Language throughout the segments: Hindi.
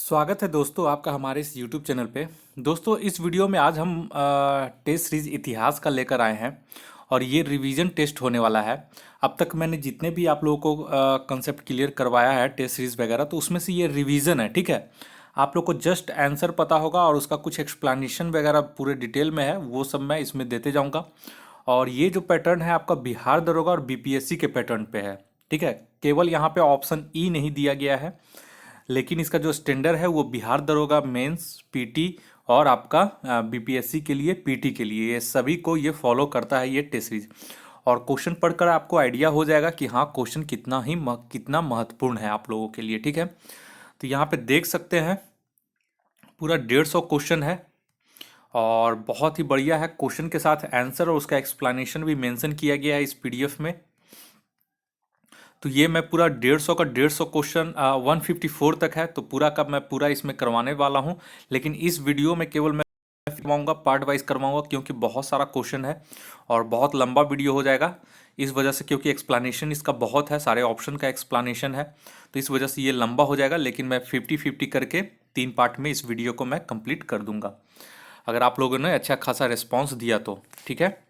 स्वागत है दोस्तों आपका हमारे इस YouTube चैनल पे। दोस्तों इस वीडियो में आज हम टेस्ट सीरीज इतिहास का लेकर आए हैं और ये रिवीजन टेस्ट होने वाला है। अब तक मैंने जितने भी आप लोगों को कंसेप्ट क्लियर करवाया है टेस्ट सीरीज वगैरह, तो उसमें से ये रिवीजन है, ठीक है। आप लोग को जस्ट आंसर पता होगा और उसका कुछ एक्सप्लेनेशन वगैरह पूरे डिटेल में है, वो सब मैं इसमें देते जाऊँगा। और ये जो पैटर्न है आपका बिहार दरोगा और बीपीएससी के पैटर्न पे है, ठीक है। केवल यहाँ पे ऑप्शन ई नहीं दिया गया है, लेकिन इसका जो स्टैंडर्ड है वो बिहार दरोगा मेंस, पीटी और आपका बीपीएससी के लिए, पीटी के लिए, ये सभी को ये फॉलो करता है ये टेस्ट सीरीज। और क्वेश्चन पढ़कर आपको आइडिया हो जाएगा कि हाँ क्वेश्चन कितना महत्वपूर्ण है आप लोगों के लिए, ठीक है। तो यहाँ पे देख सकते हैं पूरा 150 क्वेश्चन है और बहुत ही बढ़िया है। क्वेश्चन के साथ आंसर और उसका एक्सप्लेनेशन भी मेंशन किया गया है इस पीडीएफ में। तो ये मैं पूरा 150 का 150 क्वेश्चन 154 तक है, तो पूरा का मैं पूरा इसमें करवाने वाला हूँ। लेकिन इस वीडियो में केवल मैं करवाऊंगा, पार्ट वाइज करवाऊंगा, क्योंकि बहुत सारा क्वेश्चन है और बहुत लंबा वीडियो हो जाएगा इस वजह से, क्योंकि एक्सप्लेनेशन इसका बहुत है, सारे ऑप्शन का एक्सप्लेनेशन है, तो इस वजह से ये लंबा हो जाएगा। लेकिन मैं 50-50 करके 3 पार्ट में इस वीडियो को मैं कंप्लीट कर दूंगा, अगर आप लोगों ने अच्छा खासा रिस्पॉन्स दिया तो, ठीक है।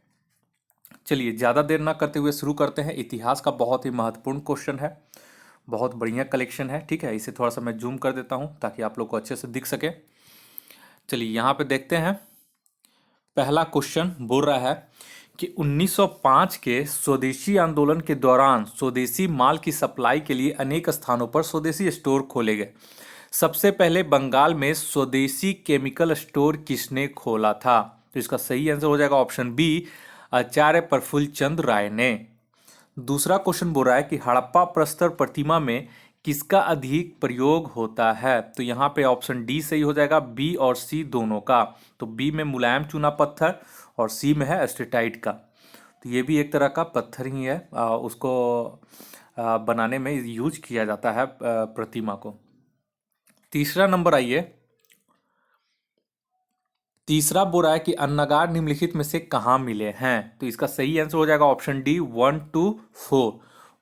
चलिए ज़्यादा देर ना करते हुए शुरू करते हैं। इतिहास का बहुत ही महत्वपूर्ण क्वेश्चन है, बहुत बढ़िया कलेक्शन है, ठीक है। इसे थोड़ा सा मैं जूम कर देता हूँ ताकि आप लोग को अच्छे से दिख सके। चलिए यहाँ पे देखते हैं। पहला क्वेश्चन बोल रहा है कि 1905 के स्वदेशी आंदोलन के दौरान स्वदेशी माल की सप्लाई के लिए अनेक स्थानों पर स्वदेशी स्टोर खोले गए। सबसे पहले बंगाल में स्वदेशी केमिकल स्टोर किसने खोला था? तो इसका सही आंसर हो जाएगा ऑप्शन बी, आचार्य प्रफुल्ल चंद्र राय ने। दूसरा क्वेश्चन बोल रहा है कि हड़प्पा प्रस्तर प्रतिमा में किसका अधिक प्रयोग होता है? तो यहाँ पे ऑप्शन डी सही हो जाएगा, बी और सी दोनों का। तो बी में मुलायम चूना पत्थर और सी में है एस्टेटाइट का। तो ये भी एक तरह का पत्थर ही है, उसको बनाने में यूज किया जाता है प्रतिमा को। तीसरा नंबर आइए। तीसरा बोल रहा है कि अन्नगार निम्नलिखित में से कहाँ मिले हैं? तो इसका सही आंसर हो जाएगा ऑप्शन डी, 1, 2, 4।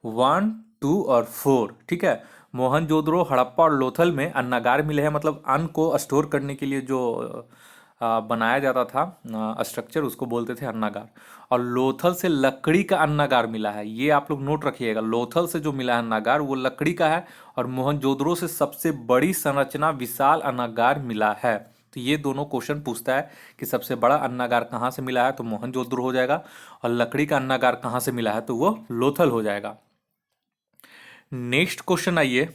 1, 2 और 4, ठीक है। मोहनजोदड़ो, हड़प्पा और लोथल में अन्नागार मिले हैं, मतलब अन्न को स्टोर करने के लिए जो बनाया जाता था स्ट्रक्चर, उसको बोलते थे अन्नागार। और लोथल से लकड़ी का अन्नागार मिला है, ये आप लोग नोट रखिएगा। लोथल से जो मिला है अन्नागार वो लकड़ी का है, और मोहनजोदड़ो से सबसे बड़ी संरचना विशाल अन्नागार मिला है। तो ये दोनों क्वेश्चन पूछता है कि सबसे बड़ा अन्नागार कहाँ से मिला है, तो मोहनजोदड़ो हो जाएगा, और लकड़ी का अन्नागार कहाँ से मिला है, तो वो लोथल हो जाएगा। नेक्स्ट क्वेश्चन आइए।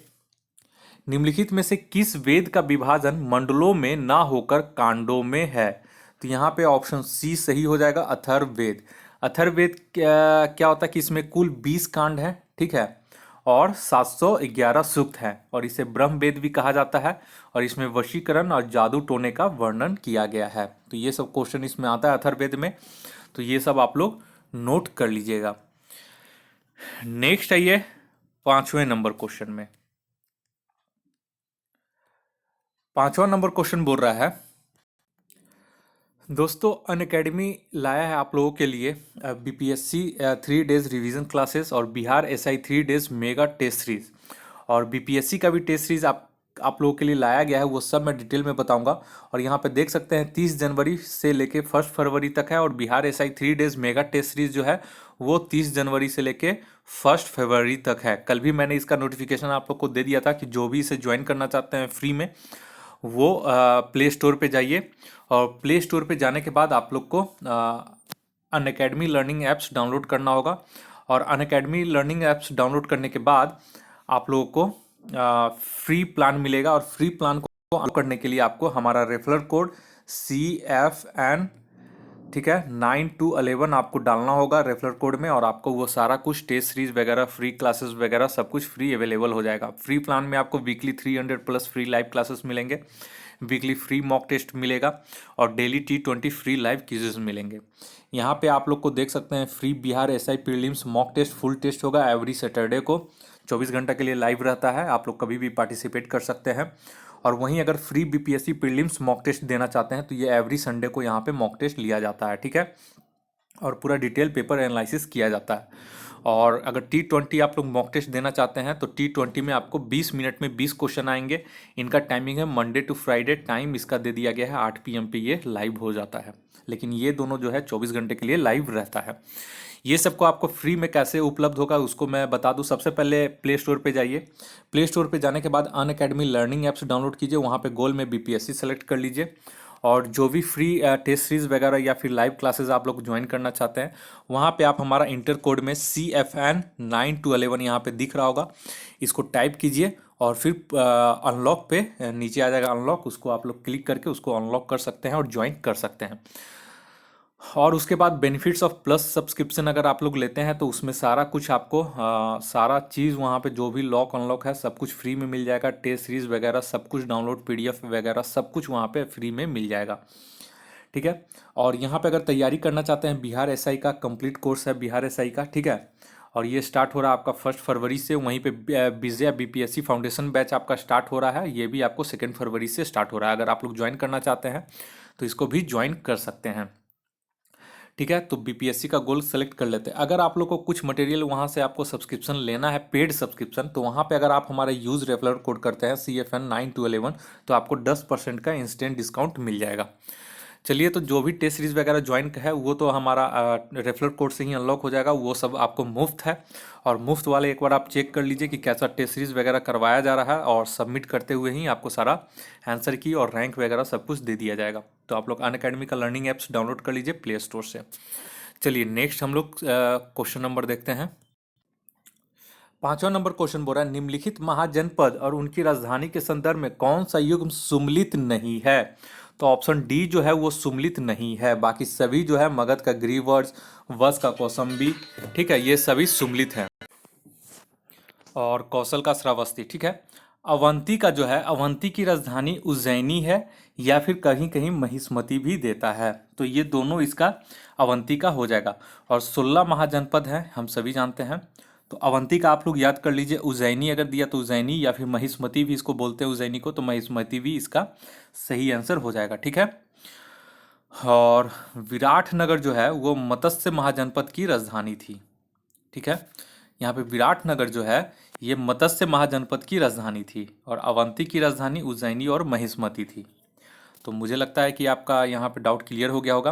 निम्नलिखित में से किस वेद का विभाजन मंडलों में ना होकर कांडों में है? तो यहाँ पे ऑप्शन सी सही हो जाएगा, अथर्ववेद। अथर्ववेद क्या होता है कि इसमें कुल 20 कांड है, ठीक है, और 711 सूक्त हैं, और इसे ब्रह्मवेद भी कहा जाता है। और इसमें वशीकरण और जादू टोने का वर्णन किया गया है। तो ये सब क्वेश्चन इसमें आता है अथर्ववेद में, तो ये सब आप लोग नोट कर लीजिएगा। नेक्स्ट आइए 5वें नंबर क्वेश्चन में। 5वां नंबर क्वेश्चन बोल रहा है, दोस्तों अनअकैडमी लाया है आप लोगों के लिए बीपीएससी 3 डेज रिवीजन क्लासेस और Bihar SI 3 days mega test series, और बीपीएससी का भी टेस्ट सीरीज आप लोगों के लिए लाया गया है, वो सब मैं डिटेल में बताऊंगा। और यहाँ पे देख सकते हैं 30 जनवरी से लेके 1 फरवरी तक है, और Bihar SI 3 days mega test series जो है वो 30 जनवरी से लेके 1 फरवरी तक है। कल भी मैंने इसका नोटिफिकेशन आप लोग को दे दिया था कि जो भी इसे ज्वाइन करना चाहते हैं फ्री में, वो प्ले स्टोर पे जाइए, और प्ले स्टोर पे जाने के बाद आप लोग को अनअकैडमी लर्निंग ऐप्स डाउनलोड करना होगा। और अनअकैडमी लर्निंग ऐप्स डाउनलोड करने के बाद आप लोगों को फ्री प्लान मिलेगा, और फ्री प्लान को अनलॉक करने के लिए आपको हमारा रेफरल कोड CFN, ठीक है, 9 to 11 आपको डालना होगा रेफरल कोड में, और आपको वो सारा कुछ टेस्ट सीरीज वगैरह, फ्री क्लासेस वगैरह सब कुछ फ्री अवेलेबल हो जाएगा। फ्री प्लान में आपको weekly 300 plus free live classes मिलेंगे, वीकली फ्री मॉक टेस्ट मिलेगा, और daily T20 free live quizzes मिलेंगे। यहाँ पे आप लोग को देख सकते हैं free Bihar SI prelims mock test full test होगा एवरी सैटरडे को, 24 घंटा के लिए लाइव रहता है, आप लोग कभी भी पार्टिसिपेट कर सकते हैं। और वहीं अगर free BPSC prelims mock test देना चाहते हैं तो ये एवरी संडे को यहाँ पे मॉक टेस्ट लिया जाता है, ठीक है, और पूरा डिटेल पेपर एनालिसिस किया जाता है। और अगर T20 आप लोग मॉक टेस्ट देना चाहते हैं तो T20 में आपको 20 मिनट में 20 क्वेश्चन आएंगे। इनका टाइमिंग है मंडे टू फ्राइडे, टाइम इसका दे दिया गया है 8 PM पे ये लाइव हो जाता है। लेकिन ये दोनों जो है 24 घंटे के लिए लाइव रहता है। ये सबको आपको फ्री में कैसे उपलब्ध होगा उसको मैं बता दूं। सबसे पहले प्ले स्टोर पे जाइए। प्ले स्टोर पे जाने के बाद अनअकैडमी लर्निंग ऐप्स डाउनलोड कीजिए। वहाँ पे गोल में BPSC सेलेक्ट कर लीजिए और जो भी फ्री टेस्ट सीरीज वगैरह या फिर लाइव क्लासेस आप लोग ज्वाइन करना चाहते हैं वहाँ पे आप हमारा इंटर कोड में CFN 9 to 11 यहाँ पे दिख रहा होगा, इसको टाइप कीजिए और फिर अनलॉक पे नीचे आ जाएगा अनलॉक, उसको आप लोग क्लिक करके उसको अनलॉक कर सकते हैं और ज्वाइन कर सकते हैं। और उसके बाद बेनिफिट्स ऑफ प्लस सब्सक्रिप्शन अगर आप लोग लेते हैं तो उसमें सारा कुछ आपको सारा चीज़ वहाँ पे जो भी लॉक अनलॉक है सब कुछ फ्री में मिल जाएगा। टेस्ट सीरीज वगैरह सब कुछ डाउनलोड, PDF वगैरह सब कुछ वहाँ पे फ्री में मिल जाएगा। ठीक है। और यहाँ पे अगर तैयारी करना चाहते हैं बिहार SI का कंप्लीट कोर्स है बिहार SI का। ठीक है। और ये स्टार्ट हो रहा है आपका 1 फरवरी से। वहीं पे विजया BPSC फाउंडेशन बैच आपका स्टार्ट हो रहा है, ये भी आपको 2 फरवरी से स्टार्ट हो रहा है। अगर आप लोग ज्वाइन करना चाहते हैं तो इसको भी ज्वाइन कर सकते हैं। ठीक है। तो BPSC का गोल सेलेक्ट कर लेते हैं। अगर आप लोग को कुछ मटेरियल वहाँ से आपको सब्सक्रिप्शन लेना है पेड सब्सक्रिप्शन, तो वहाँ पे अगर आप हमारा यूज़ रेफरल कोड करते हैं CFN 9 to 11 तो आपको 10% का इंस्टेंट डिस्काउंट मिल जाएगा। चलिए, तो जो भी टेस्ट सीरीज वगैरह ज्वाइन है वो तो हमारा रेफरल कोड से ही अनलॉक हो जाएगा, वो सब आपको मुफ्त है। और मुफ्त वाले एक बार आप चेक कर लीजिए कि कैसा टेस्ट सीरीज वगैरह करवाया जा रहा है और सबमिट करते हुए ही आपको सारा आंसर की और रैंक वगैरह सब कुछ दे दिया जाएगा। तो आप लोग अनअकैडमी का लर्निंग ऐप्स डाउनलोड कर लीजिए प्ले स्टोर से। चलिए नेक्स्ट हम लोग क्वेश्चन नंबर देखते हैं। 5वां नंबर क्वेश्चन बोल रहा है निम्नलिखित महाजनपद और उनकी राजधानी के संदर्भ में कौन सा युग्म सुम्मिलित नहीं है। तो ऑप्शन डी जो है वो सुम्मिलित नहीं है, बाकी सभी जो है मगध का ग्रीवर्स, वश का कौसंबी, ठीक है, ये सभी सुम्मिलित हैं। और कौशल का श्रावस्ती। ठीक है। अवंती का जो है अवंती की राजधानी उज्जैनी है या फिर कहीं कहीं महिष्मती भी देता है, तो ये दोनों इसका अवंती का हो जाएगा। और 16 महाजनपद हैं हम सभी जानते हैं, तो अवंती का आप लोग याद कर लीजिए। उज्जैनी अगर दिया तो उज्जैनी, या फिर महिष्मती भी इसको बोलते हैं उज्जैनी को, तो महिष्मती भी इसका सही आंसर हो जाएगा। ठीक है। और विराटनगर जो है वो मत्स्य महाजनपद की राजधानी थी। ठीक है। यहाँ पे विराटनगर जो है ये मत्स्य महाजनपद की राजधानी थी और अवंती की राजधानी उज्जैनी और महिष्मती थी। तो मुझे लगता है कि आपका यहाँ पे डाउट क्लियर हो गया होगा।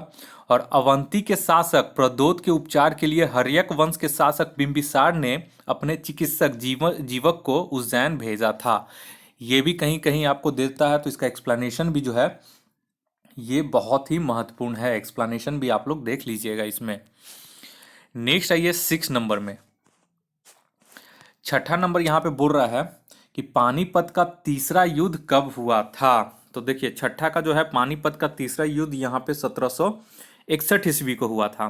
और अवंती के शासक प्रद्योत के उपचार के लिए हर्यक वंश के शासक बिंबिसार ने अपने चिकित्सक जीवक को उज्जैन भेजा था। ये भी कहीं कहीं आपको देता है, तो इसका एक्सप्लेनेशन भी जो है ये बहुत ही महत्वपूर्ण है। एक्सप्लेनेशन भी आप लोग देख लीजिएगा इसमें। नेक्स्ट आइए 6 नंबर में। 6ठा नंबर यहाँ पे बोल रहा है कि पानीपत का तीसरा युद्ध कब हुआ था। तो देखिए 6ठा का जो है पानीपत का तीसरा युद्ध यहाँ पे 1761 ईस्वी को हुआ था।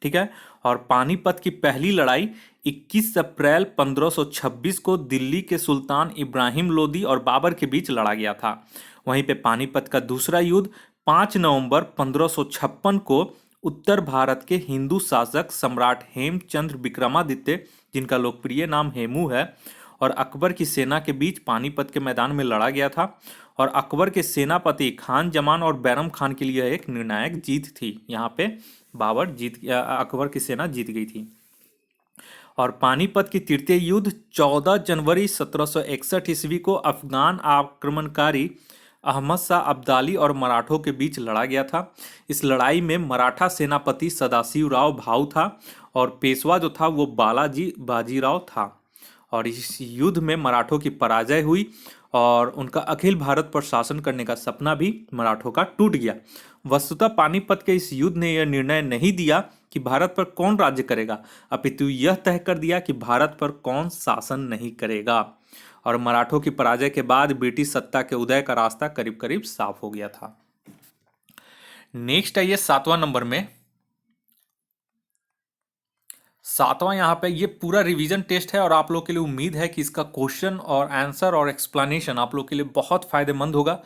ठीक है। और पानीपत की पहली लड़ाई 21 अप्रैल 1526 को दिल्ली के सुल्तान इब्राहिम लोदी और बाबर के बीच लड़ा गया था। वहीं पे पानीपत का दूसरा युद्ध 5 नवंबर 1556 को उत्तर भारत के हिंदू शासक सम्राट हेमचंद्र विक्रमादित्य, जिनका लोकप्रिय नाम हेमू है, और अकबर की सेना के बीच पानीपत के मैदान में लड़ा गया था। और अकबर के सेनापति खान जमान और बैरम खान के लिए एक निर्णायक जीत थी। यहाँ पे अकबर की सेना जीत गई थी। और पानीपत की तृतीय युद्ध 14 जनवरी 1761 ईस्वी को अफगान आक्रमणकारी अहमद शाह अब्दाली और मराठों के बीच लड़ा गया था। इस लड़ाई में मराठा सेनापति सदाशिवराव भाऊ था और पेशवा जो था वो बालाजी बाजीराव था। और इस युद्ध में मराठों की पराजय हुई और उनका अखिल भारत पर शासन करने का सपना भी मराठों का टूट गया। वस्तुतः पानीपत के इस युद्ध ने यह निर्णय नहीं दिया कि भारत पर कौन राज्य करेगा, अपितु यह तय कर दिया कि भारत पर कौन शासन नहीं करेगा। और मराठों की पराजय के बाद ब्रिटिश सत्ता के उदय का रास्ता करीब करीब साफ हो गया था। नेक्स्ट है ये 7वां नंबर में। 7वां यहाँ पे ये पूरा रिवीजन टेस्ट है और आप लोग के लिए उम्मीद है कि इसका क्वेश्चन और आंसर और एक्सप्लेनेशन आप लोग के लिए बहुत फायदेमंद होगा।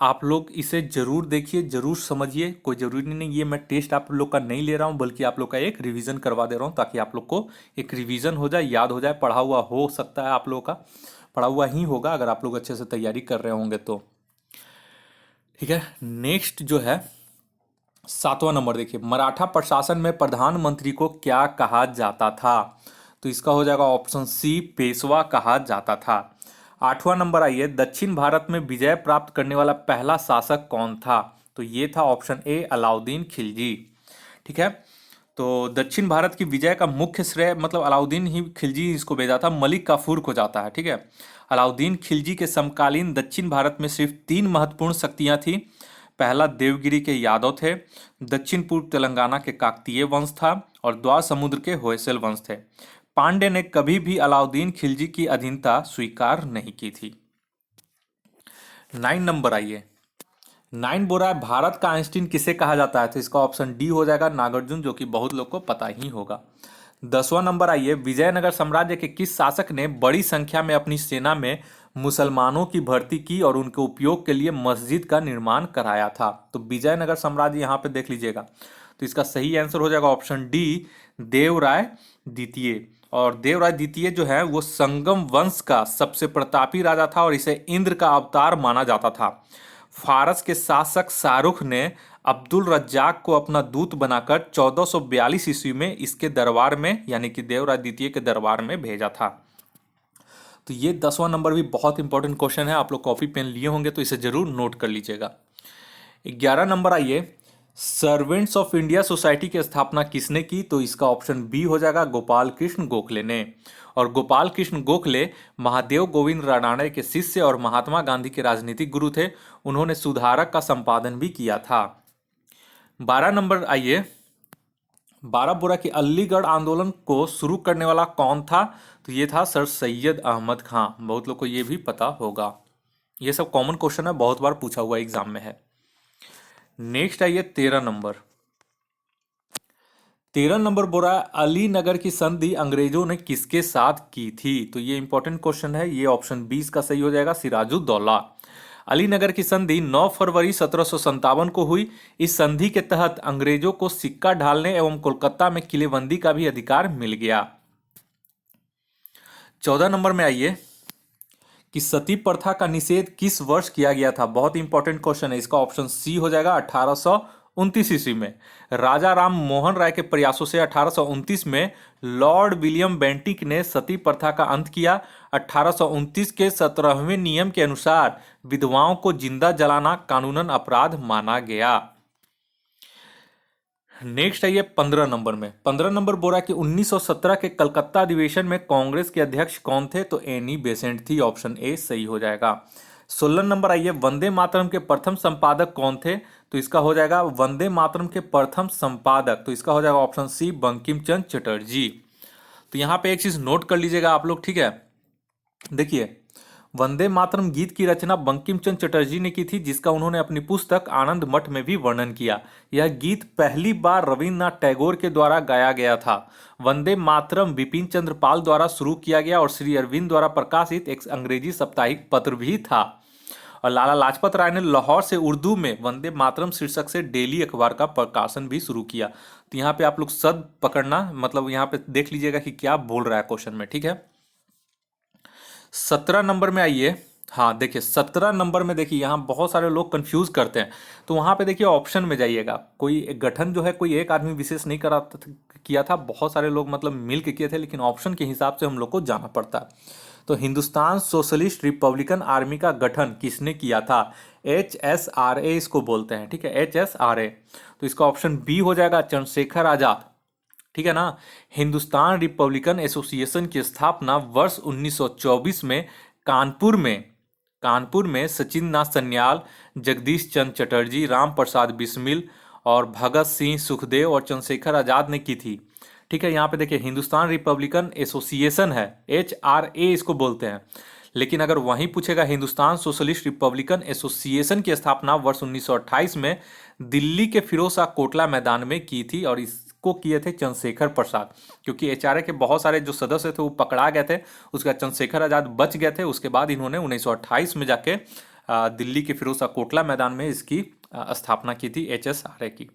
आप लोग इसे जरूर देखिए, जरूर समझिए। कोई जरूरी नहीं ये मैं टेस्ट आप लोग का नहीं ले रहा हूँ, बल्कि आप लोग का एक रिवीजन करवा दे रहा हूँ, ताकि आप लोग को एक रिवीजन हो जाए, याद हो जाए। पढ़ा हुआ हो सकता है आप लोगों का, पढ़ा हुआ ही होगा अगर आप लोग अच्छे से तैयारी कर रहे होंगे तो। ठीक है। नेक्स्ट जो है 7वां नंबर देखिए, मराठा प्रशासन में प्रधानमंत्री को क्या कहा जाता था। तो इसका हो जाएगा ऑप्शन सी, पेशवा कहा जाता था। 8वां नंबर आइए, दक्षिण भारत में विजय प्राप्त करने वाला पहला शासक कौन था? तो ये था ऑप्शन ए, अलाउद्दीन खिलजी। ठीक है, तो दक्षिण भारत की विजय का मुख्य श्रेय मतलब अलाउद्दीन ही खिलजी इसको भेजा था, मलिक काफूर को जाता है। ठीक है, अलाउद्दीन खिलजी के समकालीन दक्षिण भारत में सिर्फ 3 महत्वपूर्ण शक्तियां थी। पहला देवगिरी के यादव थे, दक्षिण पूर्व तेलंगाना के काकतीय वंश था, और द्वार समुद्र के होयसल वंश थे। पांड्य ने कभी भी अलाउद्दीन खिलजी की अधीनता स्वीकार नहीं की थी। 9 नंबर आइए, 9 बोल रहा है भारत का आइंस्टीन किसे कहा जाता है? तो इसका ऑप्शन डी हो जाएगा, नागार्जुन, जो कि बहुत लोग को पता ही होगा। 10वां नंबर आइए, विजयनगर साम्राज्य के किस शासक ने बड़ी संख्या में अपनी सेना में मुसलमानों की भर्ती की और उनके उपयोग के लिए मस्जिद का निर्माण कराया था? तो विजयनगर साम्राज्य यहाँ पे देख लीजिएगा, तो इसका सही आंसर हो जाएगा ऑप्शन डी, देवराय द्वितीय। और देवराय द्वितीय जो है वो संगम वंश का सबसे प्रतापी राजा था और इसे इंद्र का अवतार माना जाता था। फारस के शासक शाहरुख ने अब्दुल रज्जाक को अपना दूत बनाकर 1442 ईस्वी में इसके दरबार में यानी कि देवराय द्वितीय के दरबार में भेजा था। तो ये 10वां नंबर भी बहुत इंपॉर्टेंट क्वेश्चन है, आप लोग कॉपी पेन लिए होंगे तो इसे जरूर नोट कर लीजिएगा। 11 नंबर आइए, सर्वेंट्स ऑफ इंडिया सोसाइटी की स्थापना किसने की? तो इसका ऑप्शन बी हो जाएगा, गोपाल कृष्ण गोखले ने। और गोपाल कृष्ण गोखले महादेव गोविंद रानड़े के शिष्य और महात्मा गांधी के राजनीतिक गुरु थे। उन्होंने सुधारक का संपादन भी किया था। 12 नंबर आइए, 12 बोरा की अलीगढ़ आंदोलन को शुरू करने वाला कौन था? तो ये था सर सैयद अहमद खां, बहुत लोग को ये भी पता होगा। ये सब कॉमन क्वेश्चन है, बहुत बार पूछा हुआ एग्जाम में है। नेक्स्ट आइए 13 नंबर, 13 नंबर बोल रहा है अली नगर की संधि अंग्रेजों ने किसके साथ की थी? तो ये इंपॉर्टेंट क्वेश्चन है, ये ऑप्शन 20 का सही हो जाएगा, सिराजुद्दौला। अली नगर की संधि 9 फरवरी 1757 को हुई। इस संधि के तहत अंग्रेजों को सिक्का ढालने एवं कोलकाता में किलेबंदी का भी अधिकार मिल गया। 14 नंबर में आइए कि सती प्रथा का निषेध किस वर्ष किया गया था? बहुत इंपॉर्टेंट क्वेश्चन है, इसका ऑप्शन सी हो जाएगा 1829 ईस्वी में। राजा राम मोहन राय के प्रयासों से 1829 में लॉर्ड विलियम बेंटिक ने सती प्रथा का अंत किया। 1829 के 17वें नियम के अनुसार विधवाओं को जिंदा जलाना कानूनन अपराध माना गया। नेक्स्ट है ये 15 नंबर में, 15 नंबर बोला कि 1917 के कलकत्ता अधिवेशन में कांग्रेस के अध्यक्ष कौन थे? तो एनी बेसेंट थी, ऑप्शन ए सही हो जाएगा। 16 नंबर आइए, वंदे मातरम के प्रथम संपादक कौन थे? तो इसका हो जाएगा वंदे मातरम के प्रथम संपादक, तो इसका हो जाएगा ऑप्शन सी, बंकिम चंद्र चटर्जी। तो यहाँ पे एक चीज नोट कर लीजिएगा आप लोग, ठीक है। देखिए, वंदे मातरम गीत की रचना बंकिम चंद्र चटर्जी ने की थी, जिसका उन्होंने अपनी पुस्तक आनंद मठ में भी वर्णन किया। यह गीत पहली बार रविन्द्रनाथ टैगोर के द्वारा गाया गया था। वंदे मातरम बिपिन चंद्र पाल द्वारा शुरू किया गया और श्री अरविंद द्वारा प्रकाशित एक अंग्रेजी साप्ताहिक पत्र भी था। और लाला लाजपत राय ने लाहौर से उर्दू में वंदे मातरम शीर्षक से डेली अखबार का प्रकाशन भी शुरू किया। तो यहाँ पे आप लोग सद पकड़ना, मतलब यहाँ पे देख लीजिएगा कि क्या बोल रहा है क्वेश्चन में, ठीक है। 17 नंबर में आइए, हाँ देखिए 17 नंबर में देखिए यहाँ बहुत सारे लोग कंफ्यूज करते हैं, तो वहाँ पे देखिए ऑप्शन में जाइएगा। कोई एक गठन जो है कोई एक आदमी विशेष नहीं करा किया था, बहुत सारे लोग मतलब मिल के किए थे, लेकिन ऑप्शन के हिसाब से हम लोग को जाना पड़ता है। तो हिंदुस्तान सोशलिस्ट रिपब्लिकन आर्मी का गठन किसने किया था? HSRA इसको बोलते हैं, ठीक है, HSRA। तो इसका ऑप्शन बी हो जाएगा, चंद्रशेखर आजाद, ठीक है ना। हिंदुस्तान रिपब्लिकन एसोसिएशन की स्थापना वर्ष 1924 में कानपुर में सचिन नाथ सन्याल, जगदीश चंद्र चटर्जी, राम प्रसाद बिस्मिल और भगत सिंह, सुखदेव और चंद्रशेखर आजाद ने की थी, ठीक है। यहाँ पे देखिए हिंदुस्तान रिपब्लिकन एसोसिएशन है, HRA इसको बोलते हैं, लेकिन अगर वहीं पूछेगा हिंदुस्तान सोशलिस्ट रिपब्लिकन एसोसिएशन की स्थापना वर्ष 1928 में दिल्ली के फिरोज शाह कोटला मैदान में की थी, और इसको किए थे चंद्रशेखर प्रसाद। क्योंकि HRA के बहुत सारे जो सदस्य थे वो पकड़ा गए थे, उसके बाद चंद्रशेखर आजाद बच गए थे, उसके बाद इन्होंने 1928 में जाके दिल्ली के फिरोज शाह कोटला मैदान में इसकी स्थापना की थी, HSRA की।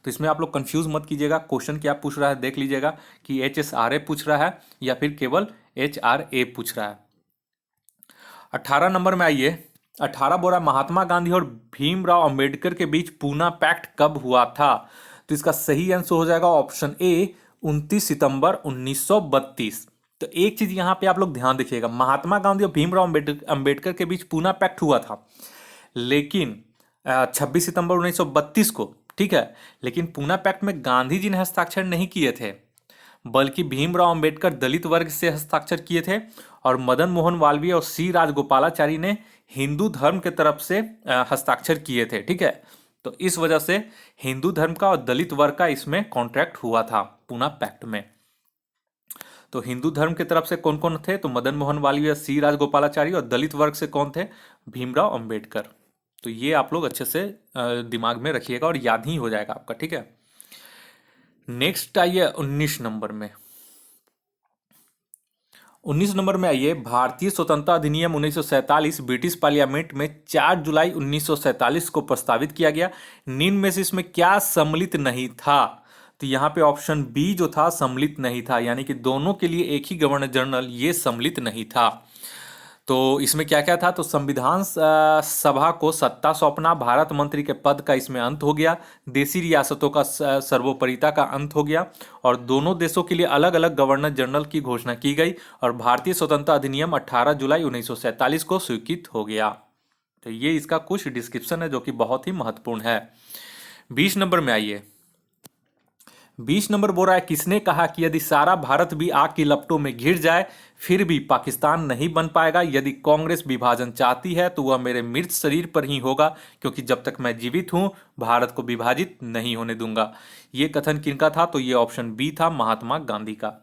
तो इसमें आप लोग कंफ्यूज मत कीजिएगा, क्वेश्चन क्या पूछ रहा है देख लीजिएगा कि HSRA पूछ रहा है या फिर केवल HRA पूछ रहा है। 18 नंबर में आइए, 18 बोरा महात्मा गांधी और भीमराव अंबेडकर के बीच पूना पैक्ट कब हुआ था? तो इसका सही आंसर हो जाएगा ऑप्शन ए, 29 सितंबर 1932। तो एक चीज यहाँ पे आप लोग ध्यान रखिएगा, महात्मा गांधी और भीमराव अंबेडकर के बीच पूना पैक्ट हुआ था, लेकिन 26 सितंबर 1932 को, ठीक है। लेकिन पूना पैक्ट में गांधी जी ने हस्ताक्षर नहीं किए थे, बल्कि भीमराव अंबेडकर दलित वर्ग से हस्ताक्षर किए थे, और मदन मोहन मालवीय और सी राजगोपालाचारी ने हिंदू धर्म के तरफ से हस्ताक्षर किए थे, ठीक है। तो इस वजह से हिंदू धर्म का और दलित वर्ग का इसमें कॉन्ट्रैक्ट हुआ था पूना पैक्ट में। तो हिंदू धर्म की तरफ से कौन कौन थे, तो मदन मोहन मालवीय, सी राजगोपालाचारी, और दलित वर्ग से कौन थे, भीमराव अंबेडकर। तो ये आप लोग अच्छे से दिमाग में रखिएगा और याद ही हो जाएगा आपका, ठीक है। नेक्स्ट आइए 19 नंबर में। 19 नंबर में आइए, भारतीय स्वतंत्रता अधिनियम 1947 ब्रिटिश पार्लियामेंट में 4 जुलाई 1947 को प्रस्तावित किया गया। निम्न में से इसमें क्या सम्मिलित नहीं था, तो यहाँ पे ऑप्शन बी जो था सम्मिलित नहीं था, यानी कि दोनों के लिए एक ही गवर्नर जनरल, ये सम्मिलित नहीं था। तो इसमें क्या क्या था, तो संविधान सभा को सत्ता सौंपना, भारत मंत्री के पद का इसमें अंत हो गया, देशी रियासतों का सर्वोपरिता का अंत हो गया, और दोनों देशों के लिए अलग अलग गवर्नर जनरल की घोषणा की गई, और भारतीय स्वतंत्रता अधिनियम 18 जुलाई 1947 को स्वीकृत हो गया। तो ये इसका कुछ डिस्क्रिप्शन है जो कि बहुत ही महत्वपूर्ण है। 20 नंबर में आइए। 20 नंबर बोल रहा है, किसने कहा कि यदि सारा भारत भी आग की लपटों में घिर जाए फिर भी पाकिस्तान नहीं बन पाएगा। यदि कांग्रेस विभाजन चाहती है तो वह मेरे मृत शरीर पर ही होगा, क्योंकि जब तक मैं जीवित हूं भारत को विभाजित नहीं होने दूंगा। यह कथन किनका था, तो यह ऑप्शन बी था, महात्मा गांधी का।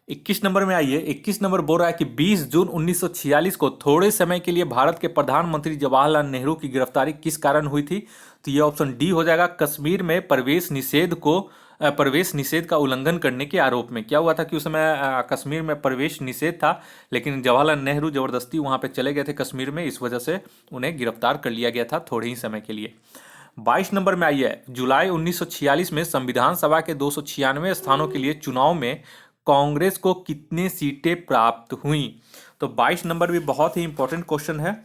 21 नंबर में आइए। 21 नंबर बोल रहा है कि 20 जून 1946 को थोड़े समय के लिए भारत के प्रधानमंत्री जवाहरलाल नेहरू की गिरफ्तारी किस कारण हुई थी, तो ये ऑप्शन डी हो जाएगा, कश्मीर में प्रवेश निषेध का उल्लंघन करने के आरोप में। क्या हुआ था कि उस समय कश्मीर में प्रवेश निषेध था, लेकिन जवाहरलाल नेहरू जबरदस्ती वहां पे चले गए थे कश्मीर में, इस वजह से उन्हें गिरफ्तार कर लिया गया था थोड़े ही समय के लिए। 22 नंबर में आइए। जुलाई 1946 में संविधान सभा के 296 स्थानों के लिए चुनाव में कांग्रेस को कितनी सीटें प्राप्त हुई, तो 22 नंबर भी बहुत ही इंपॉर्टेंट क्वेश्चन है,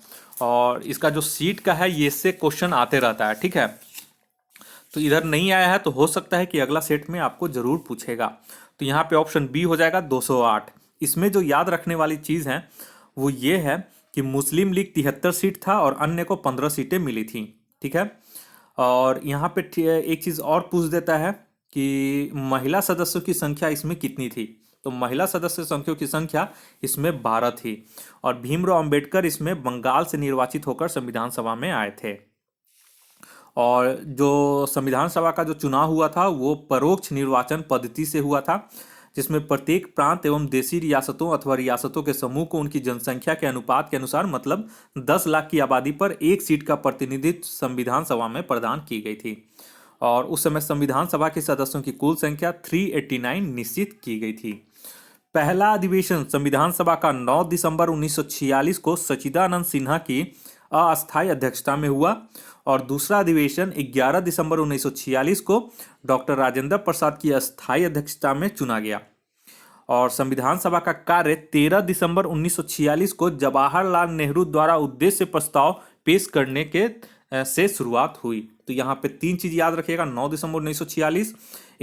और इसका जो सीट का है ये से क्वेश्चन आते रहता है, ठीक है। तो इधर नहीं आया है तो हो सकता है कि अगला सेट में आपको जरूर पूछेगा। तो यहाँ पे ऑप्शन बी हो जाएगा 208। इसमें जो याद रखने वाली चीज है वो ये है कि मुस्लिम लीग 73 सीट था और अन्य को 15 सीटें मिली थी, ठीक है। और यहाँ पे एक चीज और पूछ देता है कि महिला सदस्यों की संख्या इसमें कितनी थी, तो महिला सदस्य संख्यों की संख्या इसमें 12 थी, और भीमराव अंबेडकर इसमें बंगाल से निर्वाचित होकर संविधान सभा में आए थे। और जो संविधान सभा का जो चुनाव हुआ था वो परोक्ष निर्वाचन पद्धति से हुआ था, जिसमें प्रत्येक प्रांत एवं देशी रियासतों अथवा रियासतों के समूह को उनकी जनसंख्या के अनुपात के अनुसार, मतलब 10 लाख की आबादी पर एक सीट का प्रतिनिधित्व संविधान सभा में प्रदान की गई थी। और उस समय संविधान सभा के सदस्यों की कुल संख्या 389 निश्चित की गई थी। पहला अधिवेशन संविधान सभा का 9 दिसंबर 1946 को सच्चिदानंद सिन्हा की अस्थायी अध्यक्षता में हुआ, और दूसरा अधिवेशन 11 दिसंबर 1946 को डॉक्टर राजेंद्र प्रसाद की अस्थायी अध्यक्षता में चुना गया। और संविधान सभा का कार्य 13 दिसंबर 1946 को जवाहरलाल नेहरू द्वारा उद्देश्य प्रस्ताव पेश करने के से शुरुआत हुई। तो यहाँ पे 3 चीज याद रखिएगा, 9 दिसंबर 1946,